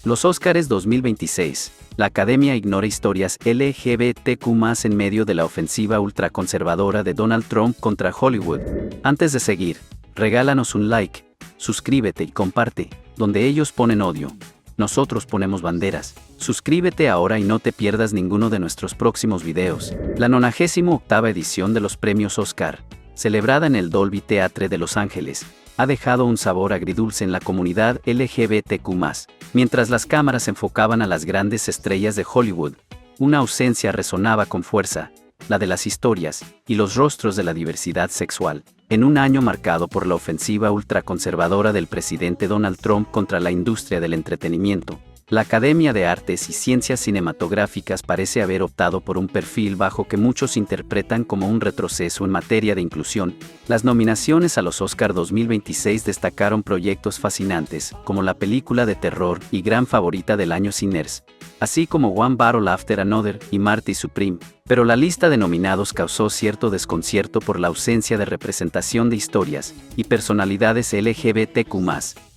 Los Óscares 2026. La Academia ignora historias LGBTQ+ en medio de la ofensiva ultraconservadora de Donald Trump contra Hollywood. Antes de seguir, regálanos un like, suscríbete y comparte. Donde ellos ponen odio, nosotros ponemos banderas. Suscríbete ahora y no te pierdas ninguno de nuestros próximos videos. La 98ª edición de los premios Oscar, celebrada en el Dolby Theatre de Los Ángeles, ha dejado un sabor agridulce en la comunidad LGBTQ+. Mientras las cámaras enfocaban a las grandes estrellas de Hollywood, una ausencia resonaba con fuerza, la de las historias y los rostros de la diversidad sexual. En un año marcado por la ofensiva ultraconservadora del presidente Donald Trump contra la industria del entretenimiento, la Academia de Artes y Ciencias Cinematográficas parece haber optado por un perfil bajo que muchos interpretan como un retroceso en materia de inclusión. Las nominaciones a los Oscar 2026 destacaron proyectos fascinantes, como la película de terror y gran favorita del año Sinners, así como One Battle After Another y Marty Supreme, pero la lista de nominados causó cierto desconcierto por la ausencia de representación de historias y personalidades LGBTQ+,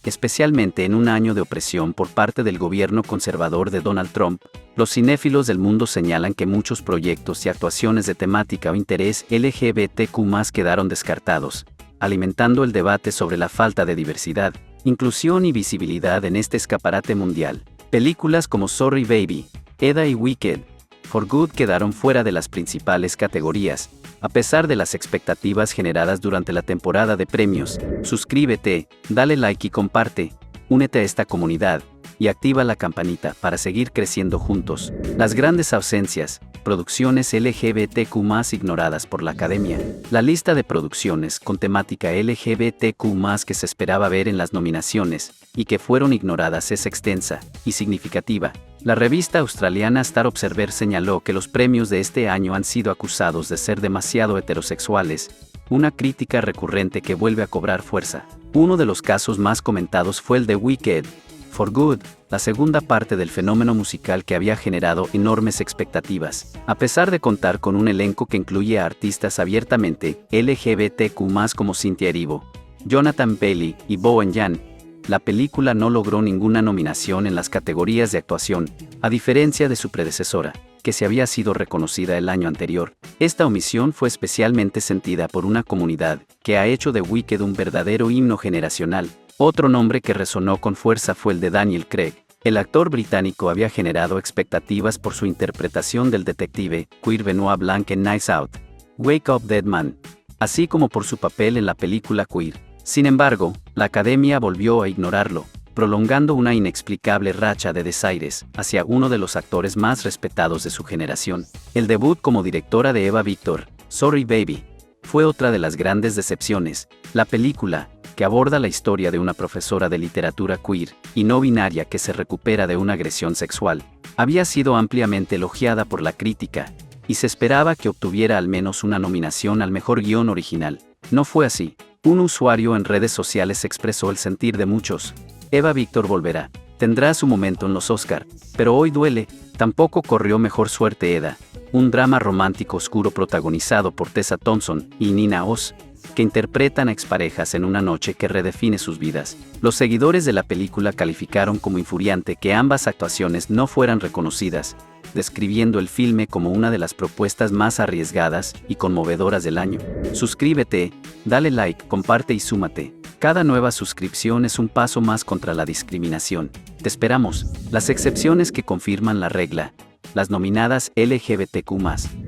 especialmente en un año de opresión por parte del gobierno conservador de Donald Trump. Los cinéfilos del mundo señalan que muchos proyectos y actuaciones de temática o interés LGBTQ+ quedaron descartados, alimentando el debate sobre la falta de diversidad, inclusión y visibilidad en este escaparate mundial. Películas como Sorry Baby, Eda y Wicked, For Good quedaron fuera de las principales categorías, a pesar de las expectativas generadas durante la temporada de premios. Suscríbete, dale like y comparte, únete a esta comunidad, y activa la campanita para seguir creciendo juntos. Las grandes ausencias, producciones LGBTQ+ ignoradas por la Academia. La lista de producciones con temática LGBTQ+ que se esperaba ver en las nominaciones, y que fueron ignoradas es extensa y significativa. La revista australiana Star Observer señaló que los premios de este año han sido acusados de ser demasiado heterosexuales, una crítica recurrente que vuelve a cobrar fuerza. Uno de los casos más comentados fue el de Wicked, For Good, la segunda parte del fenómeno musical que había generado enormes expectativas. A pesar de contar con un elenco que incluye a artistas abiertamente LGBTQ+ como Cynthia Erivo, Jonathan Bailey y Bowen Yang, la película no logró ninguna nominación en las categorías de actuación, a diferencia de su predecesora, que se había sido reconocida el año anterior. Esta omisión fue especialmente sentida por una comunidad que ha hecho de Wicked un verdadero himno generacional. Otro nombre que resonó con fuerza fue el de Daniel Craig. El actor británico había generado expectativas por su interpretación del detective queer Benoit Blanc en Knives Out, Wake Up Dead Man, así como por su papel en la película Queer. Sin embargo, la Academia volvió a ignorarlo, prolongando una inexplicable racha de desaires hacia uno de los actores más respetados de su generación. El debut como directora de Eva Victor, Sorry Baby, fue otra de las grandes decepciones. La película, que aborda la historia de una profesora de literatura queer y no binaria que se recupera de una agresión sexual, había sido ampliamente elogiada por la crítica, y se esperaba que obtuviera al menos una nominación al mejor guión original. No fue así. Un usuario en redes sociales expresó el sentir de muchos. Eva Victor volverá. Tendrá su momento en los Oscar, pero hoy duele. Tampoco corrió mejor suerte Eda, un drama romántico oscuro protagonizado por Tessa Thompson y Nina Oz, que interpretan a exparejas en una noche que redefine sus vidas. Los seguidores de la película calificaron como infuriante que ambas actuaciones no fueran reconocidas, describiendo el filme como una de las propuestas más arriesgadas y conmovedoras del año. Suscríbete, dale like, comparte y súmate. Cada nueva suscripción es un paso más contra la discriminación. Te esperamos. Las excepciones que confirman la regla. Las nominadas LGBTQ+.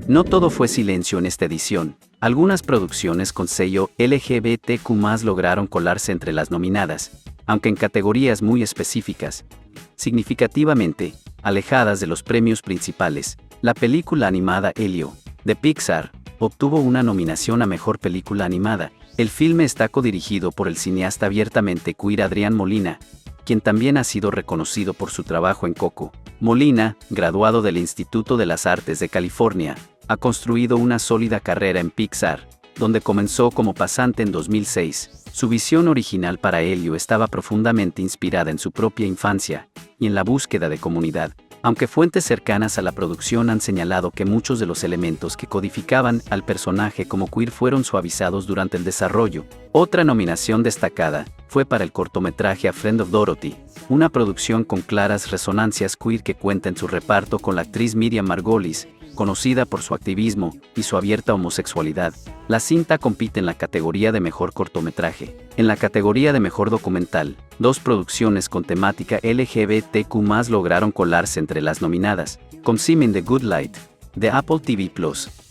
No todo fue silencio en esta edición. Algunas producciones con sello LGBTQ+ lograron colarse entre las nominadas, aunque en categorías muy específicas. Significativamente, alejadas de los premios principales, la película animada Elio, de Pixar, obtuvo una nominación a Mejor Película Animada. El filme está codirigido por el cineasta abiertamente queer Adrián Molina, quien también ha sido reconocido por su trabajo en Coco. Molina, graduado del Instituto de las Artes de California, ha construido una sólida carrera en Pixar, donde comenzó como pasante en 2006. Su visión original para Elio estaba profundamente inspirada en su propia infancia y en la búsqueda de comunidad, aunque fuentes cercanas a la producción han señalado que muchos de los elementos que codificaban al personaje como queer fueron suavizados durante el desarrollo. Otra nominación destacada fue para el cortometraje A Friend of Dorothy, una producción con claras resonancias queer que cuenta en su reparto con la actriz Miriam Margolyes, conocida por su activismo y su abierta homosexualidad. La cinta compite en la categoría de mejor cortometraje. En la categoría de mejor documental, 2 producciones con temática LGBTQ+ lograron colarse entre las nominadas. Come See Me in the Good Light, de Apple TV+,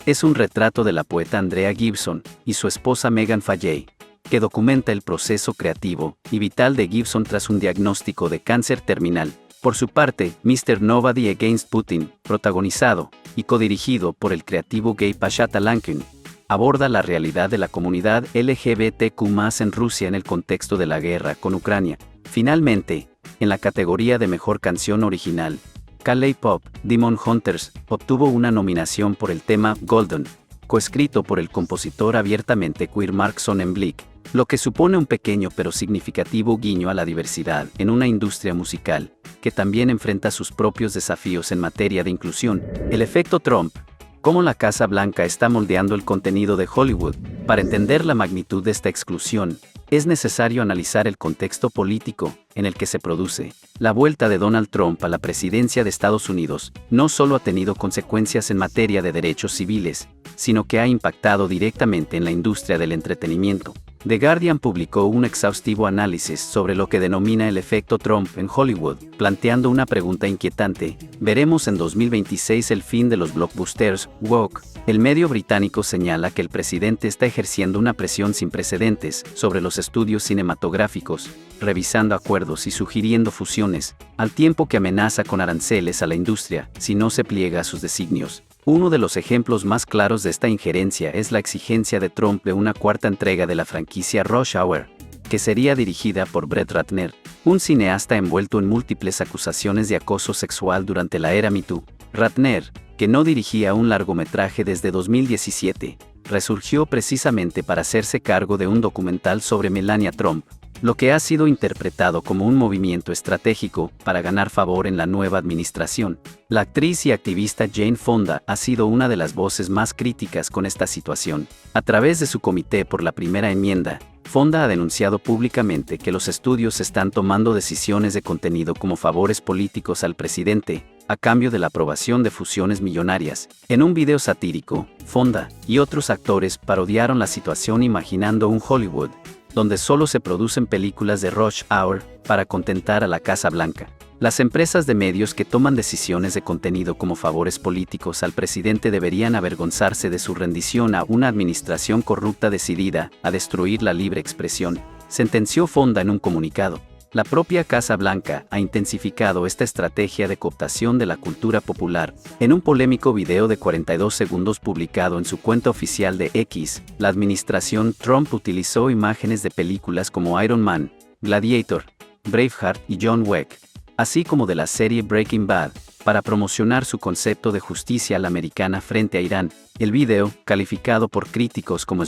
es un retrato de la poeta Andrea Gibson y su esposa Megan Falley, que documenta el proceso creativo y vital de Gibson tras un diagnóstico de cáncer terminal. Por su parte, Mr. Nobody Against Putin, protagonizado y codirigido por el creativo gay Pasha Talankin, aborda la realidad de la comunidad LGBTQ+ en Rusia en el contexto de la guerra con Ucrania. Finalmente, en la categoría de mejor canción original, K-pop, Demon Hunters obtuvo una nominación por el tema Golden, coescrito por el compositor abiertamente queer Mark Sonnenblick, lo que supone un pequeño pero significativo guiño a la diversidad en una industria musical que también enfrenta sus propios desafíos en materia de inclusión. El efecto Trump, cómo la Casa Blanca está moldeando el contenido de Hollywood. Para entender la magnitud de esta exclusión, es necesario analizar el contexto político en el que se produce. La vuelta de Donald Trump a la presidencia de Estados Unidos no solo ha tenido consecuencias en materia de derechos civiles, sino que ha impactado directamente en la industria del entretenimiento. The Guardian publicó un exhaustivo análisis sobre lo que denomina el efecto Trump en Hollywood, planteando una pregunta inquietante: ¿veremos en 2026 el fin de los blockbusters woke? El medio británico señala que el presidente está ejerciendo una presión sin precedentes sobre los estudios cinematográficos, revisando acuerdos y sugiriendo fusiones, al tiempo que amenaza con aranceles a la industria si no se pliega a sus designios. Uno de los ejemplos más claros de esta injerencia es la exigencia de Trump de una 4ª entrega de la franquicia Rush Hour, que sería dirigida por Brett Ratner, un cineasta envuelto en múltiples acusaciones de acoso sexual durante la era Me Too. Ratner, que no dirigía un largometraje desde 2017, resurgió precisamente para hacerse cargo de un documental sobre Melania Trump, lo que ha sido interpretado como un movimiento estratégico para ganar favor en la nueva administración. La actriz y activista Jane Fonda ha sido una de las voces más críticas con esta situación. A través de su comité por la primera enmienda, Fonda ha denunciado públicamente que los estudios están tomando decisiones de contenido como favores políticos al presidente, a cambio de la aprobación de fusiones millonarias. En un video satírico, Fonda y otros actores parodiaron la situación imaginando un Hollywood donde solo se producen películas de Rush Hour para contentar a la Casa Blanca. Las empresas de medios que toman decisiones de contenido como favores políticos al presidente deberían avergonzarse de su rendición a una administración corrupta decidida a destruir la libre expresión, sentenció Fonda en un comunicado. La propia Casa Blanca ha intensificado esta estrategia de cooptación de la cultura popular. En un polémico video de 42 segundos publicado en su cuenta oficial de X, la administración Trump utilizó imágenes de películas como Iron Man, Gladiator, Braveheart y John Wick, así como de la serie Breaking Bad, para promocionar su concepto de justicia a la americana frente a Irán. El video, calificado por críticos como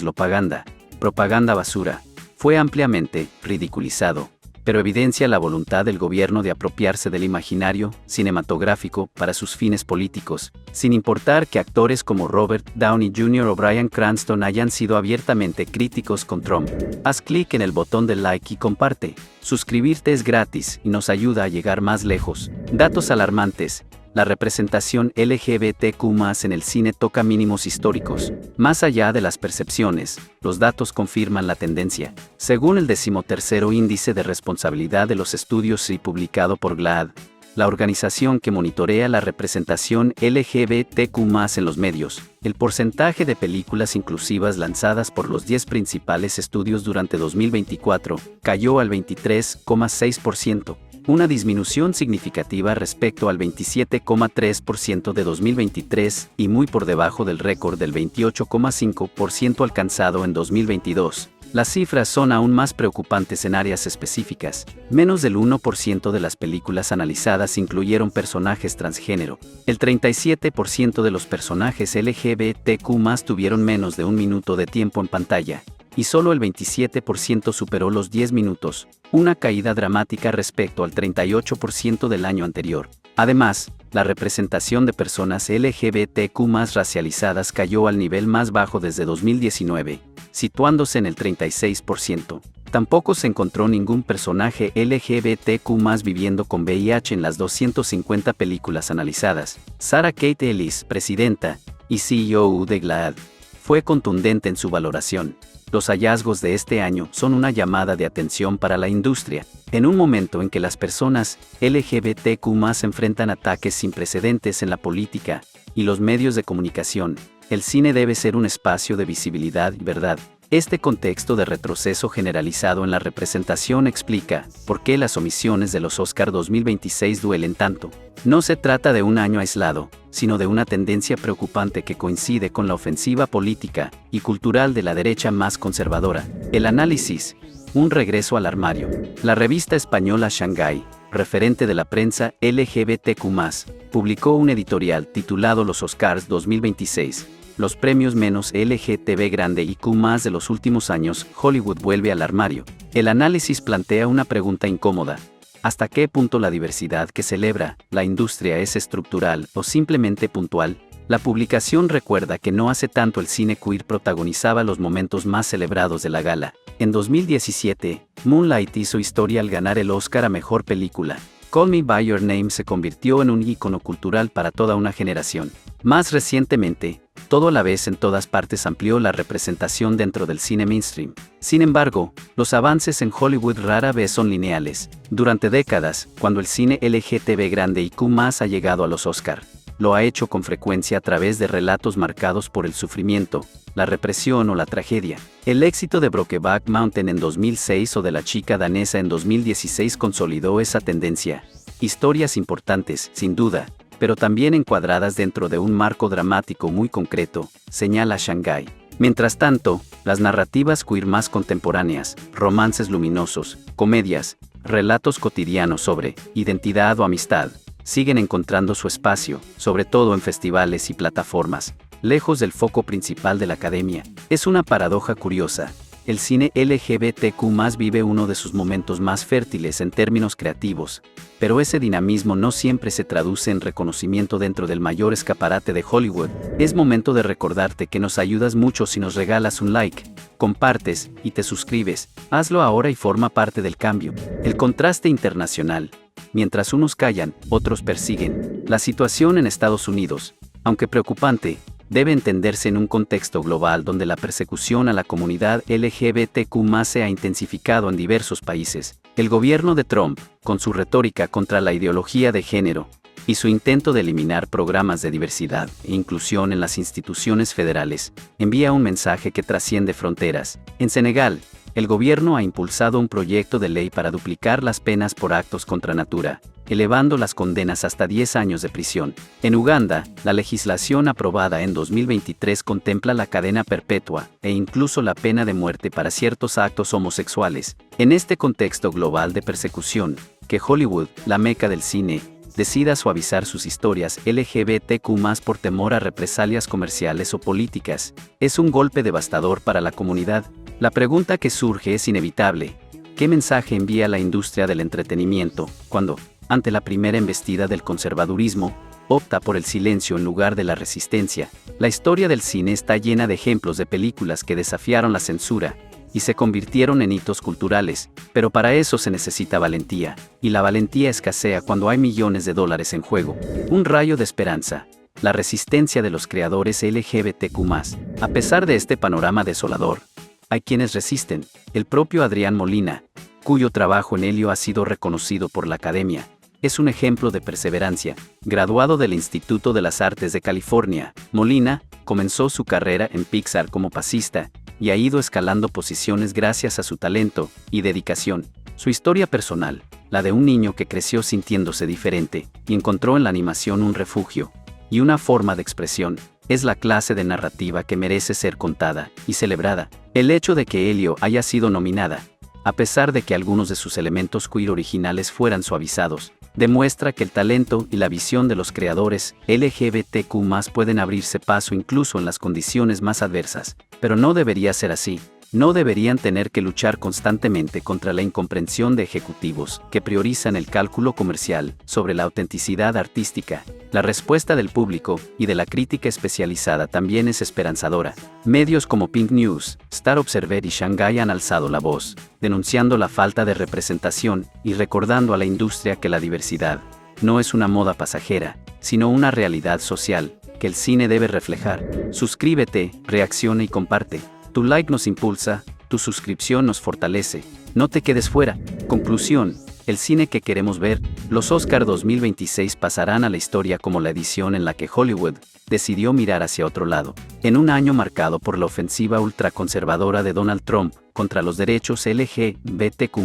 propaganda basura, fue ampliamente ridiculizado, pero evidencia la voluntad del gobierno de apropiarse del imaginario cinematográfico para sus fines políticos, sin importar que actores como Robert Downey Jr. o Bryan Cranston hayan sido abiertamente críticos con Trump. Haz clic en el botón de like y comparte. Suscribirte es gratis y nos ayuda a llegar más lejos. Datos alarmantes. La representación LGBTQ+ en el cine toca mínimos históricos. Más allá de las percepciones, los datos confirman la tendencia. Según el 13º Índice de Responsabilidad de los Estudios y publicado por GLAAD, la organización que monitorea la representación LGBTQ+ en los medios, el porcentaje de películas inclusivas lanzadas por los 10 principales estudios durante 2024 cayó al 23,6%. Una disminución significativa respecto al 27,3% de 2023 y muy por debajo del récord del 28,5% alcanzado en 2022. Las cifras son aún más preocupantes en áreas específicas. Menos del 1% de las películas analizadas incluyeron personajes transgénero. El 37% de los personajes LGBTQ+ tuvieron menos de 1 minuto de tiempo en pantalla, y solo el 27% superó los 10 minutos, una caída dramática respecto al 38% del año anterior. Además, la representación de personas LGBTQ+ racializadas cayó al nivel más bajo desde 2019, situándose en el 36%. Tampoco se encontró ningún personaje LGBTQ+ viviendo con VIH en las 250 películas analizadas. Sarah Kate Ellis, presidenta y CEO de GLAAD, fue contundente en su valoración. Los hallazgos de este año son una llamada de atención para la industria. En un momento en que las personas LGBTQ+ enfrentan ataques sin precedentes en la política y los medios de comunicación, el cine debe ser un espacio de visibilidad y verdad. Este contexto de retroceso generalizado en la representación explica por qué las omisiones de los Oscar 2026 duelen tanto. No se trata de un año aislado, sino de una tendencia preocupante que coincide con la ofensiva política y cultural de la derecha más conservadora. El análisis: un regreso al armario. La revista española Shanghái, referente de la prensa LGBTQ+, publicó un editorial titulado Los Oscars 2026. Los premios menos LGTB grande y Q+ de los últimos años, Hollywood vuelve al armario. El análisis plantea una pregunta incómoda. ¿Hasta qué punto la diversidad que celebra la industria es estructural o simplemente puntual? La publicación recuerda que no hace tanto el cine queer protagonizaba los momentos más celebrados de la gala. En 2017, Moonlight hizo historia al ganar el Oscar a Mejor Película. Call Me By Your Name se convirtió en un ícono cultural para toda una generación. Más recientemente, Todo a la vez en todas partes amplió la representación dentro del cine mainstream. Sin embargo, los avances en Hollywood rara vez son lineales. Durante décadas, cuando el cine LGTB grande y Q+ ha llegado a los Oscar, lo ha hecho con frecuencia a través de relatos marcados por el sufrimiento, la represión o la tragedia. El éxito de Brokeback Mountain en 2006 o de La chica danesa en 2016 consolidó esa tendencia. Historias importantes, sin duda, pero también encuadradas dentro de un marco dramático muy concreto, señala Shanghái. Mientras tanto, las narrativas queer más contemporáneas, romances luminosos, comedias, relatos cotidianos sobre identidad o amistad, siguen encontrando su espacio, sobre todo en festivales y plataformas, lejos del foco principal de la academia. Es una paradoja curiosa. El cine LGBTQ+ vive uno de sus momentos más fértiles en términos creativos, pero ese dinamismo no siempre se traduce en reconocimiento dentro del mayor escaparate de Hollywood. Es momento de recordarte que nos ayudas mucho si nos regalas un like, compartes y te suscribes. Hazlo ahora y forma parte del cambio. El contraste internacional. Mientras unos callan, otros persiguen. La situación en Estados Unidos, aunque preocupante, debe entenderse en un contexto global donde la persecución a la comunidad LGBTQ+ se ha intensificado en diversos países. El gobierno de Trump, con su retórica contra la ideología de género, y su intento de eliminar programas de diversidad e inclusión en las instituciones federales, envía un mensaje que trasciende fronteras. En Senegal, el gobierno ha impulsado un proyecto de ley para duplicar las penas por actos contra natura, elevando las condenas hasta 10 años de prisión. En Uganda, la legislación aprobada en 2023 contempla la cadena perpetua e incluso la pena de muerte para ciertos actos homosexuales. En este contexto global de persecución, que Hollywood, la meca del cine, decida suavizar sus historias LGBTQ+ por temor a represalias comerciales o políticas, es un golpe devastador para la comunidad. La pregunta que surge es inevitable. ¿Qué mensaje envía la industria del entretenimiento cuando, ante la primera embestida del conservadurismo, opta por el silencio en lugar de la resistencia? La historia del cine está llena de ejemplos de películas que desafiaron la censura y se convirtieron en hitos culturales, pero para eso se necesita valentía, y la valentía escasea cuando hay millones de dólares en juego. Un rayo de esperanza. La resistencia de los creadores LGBTQ+. A pesar de este panorama desolador, hay quienes resisten. El propio Adrián Molina, cuyo trabajo en Helio ha sido reconocido por la Academia, es un ejemplo de perseverancia. Graduado del Instituto de las Artes de California, Molina comenzó su carrera en Pixar como pasista y ha ido escalando posiciones gracias a su talento y dedicación. Su historia personal, la de un niño que creció sintiéndose diferente y encontró en la animación un refugio y una forma de expresión, es la clase de narrativa que merece ser contada y celebrada. El hecho de que Helio haya sido nominada, a pesar de que algunos de sus elementos queer originales fueran suavizados, demuestra que el talento y la visión de los creadores LGBTQ+ pueden abrirse paso incluso en las condiciones más adversas. Pero no debería ser así. No deberían tener que luchar constantemente contra la incomprensión de ejecutivos que priorizan el cálculo comercial sobre la autenticidad artística. La respuesta del público y de la crítica especializada también es esperanzadora. Medios como Pink News, Star Observer y Shanghai han alzado la voz, denunciando la falta de representación y recordando a la industria que la diversidad no es una moda pasajera, sino una realidad social que el cine debe reflejar. Suscríbete, reacciona y comparte. Tu like nos impulsa, tu suscripción nos fortalece. No te quedes fuera. Conclusión: el cine que queremos ver. Los Oscar 2026 pasarán a la historia como la edición en la que Hollywood decidió mirar hacia otro lado. En un año marcado por la ofensiva ultraconservadora de Donald Trump contra los derechos LGBTQ+,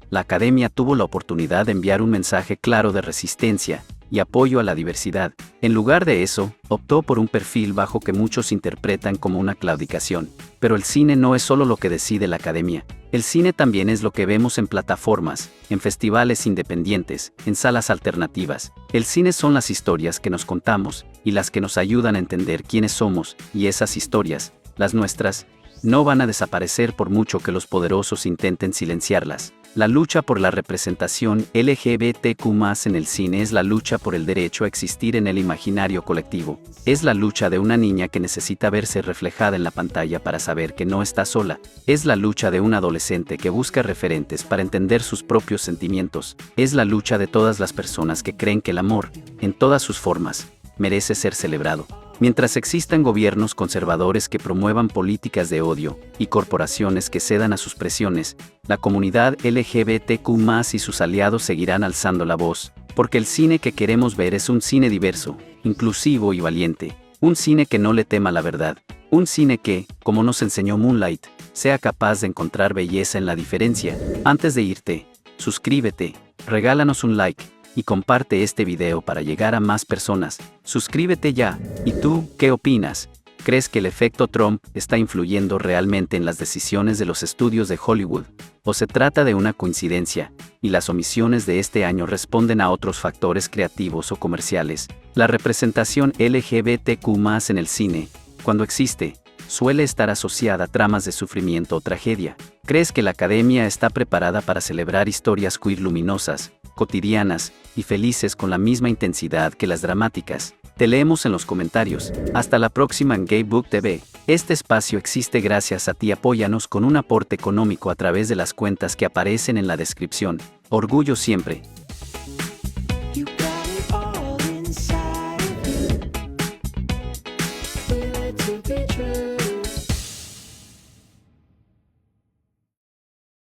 la Academia tuvo la oportunidad de enviar un mensaje claro de resistencia y apoyo a la diversidad. En lugar de eso, optó por un perfil bajo que muchos interpretan como una claudicación. Pero el cine no es solo lo que decide la Academia. El cine también es lo que vemos en plataformas, en festivales independientes, en salas alternativas. El cine son las historias que nos contamos y las que nos ayudan a entender quiénes somos, y esas historias, las nuestras, no van a desaparecer por mucho que los poderosos intenten silenciarlas. La lucha por la representación LGBTQ+ en el cine es la lucha por el derecho a existir en el imaginario colectivo. Es la lucha de una niña que necesita verse reflejada en la pantalla para saber que no está sola. Es la lucha de un adolescente que busca referentes para entender sus propios sentimientos. Es la lucha de todas las personas que creen que el amor, en todas sus formas, merece ser celebrado. Mientras existan gobiernos conservadores que promuevan políticas de odio y corporaciones que cedan a sus presiones, la comunidad LGBTQ+ y sus aliados seguirán alzando la voz, porque el cine que queremos ver es un cine diverso, inclusivo y valiente, un cine que no le tema la verdad, un cine que, como nos enseñó Moonlight, sea capaz de encontrar belleza en la diferencia. Antes de irte, suscríbete, regálanos un like y comparte este video para llegar a más personas. Suscríbete ya. ¿Y tú, qué opinas? ¿Crees que el efecto Trump está influyendo realmente en las decisiones de los estudios de Hollywood? ¿O se trata de una coincidencia, y las omisiones de este año responden a otros factores creativos o comerciales? La representación LGBTQ+ en el cine, cuando existe, suele estar asociada a tramas de sufrimiento o tragedia. ¿Crees que la Academia está preparada para celebrar historias queer luminosas, cotidianas y felices con la misma intensidad que las dramáticas? Te leemos en los comentarios. Hasta la próxima en Gay Book TV. Este espacio existe gracias a ti. Apóyanos con un aporte económico a través de las cuentas que aparecen en la descripción. Orgullo siempre.